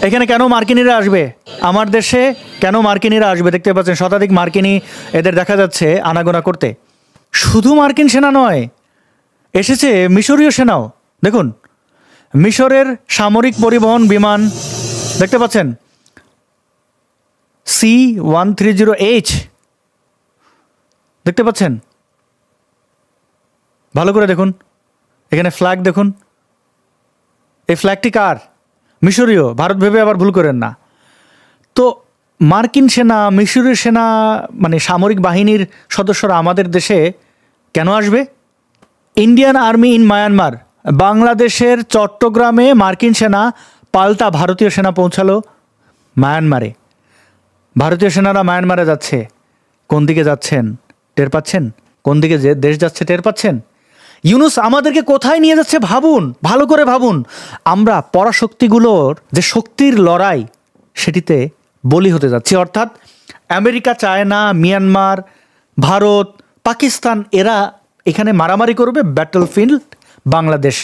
এখানে কেন মার্কিনিরা আসবে? আমার দেশে কেন মার্কিনিরা আসবে? দেখতে পাচ্ছেন শতাধিক মার্কিনি এদের দেখা যাচ্ছে আনাগোনা করতে। শুধু মার্কিন সেনা নয়, এসেছে মিশরীয় সেনাও। দেখুন, মিশরের সামরিক পরিবহন বিমান দেখতে পাচ্ছেন, C-130H দেখতে পাচ্ছেন। ভালো করে দেখুন, এখানে ফ্ল্যাগ দেখুন। এই ফ্ল্যাগটি কার? মিশরীয়। ভারত ভেবে আবার ভুল করেন না। তো মার্কিন সেনা, মিশরীয় সেনা, মানে সামরিক বাহিনীর সদস্যরা আমাদের দেশে কেন আসবে? ইন্ডিয়ান আর্মি ইন মায়ানমার, বাংলাদেশের চট্টগ্রামে মার্কিন সেনা পাল্টা ভারতীয় সেনা পৌঁছালো মায়ানমারে। ভারতীয় সেনারা মায়ানমারে যাচ্ছে। কোন দিকে যাচ্ছেন টের পাচ্ছেন? কোন দিকে যে দেশ যাচ্ছে টের পাচ্ছেন? ইউনূস আমাদেরকে কোথায় নিয়ে যাচ্ছে ভাবুন, ভালো করে ভাবুন। আমরা পরাশক্তিগুলোর যে শক্তির লড়াই, সেটিতে বলি হতে যাচ্ছি। অর্থাৎ America, China, Myanmar, Bharat, Pakistan এরা এখানে মারামারি করবে, ব্যাটলফিল্ড বাংলাদেশ।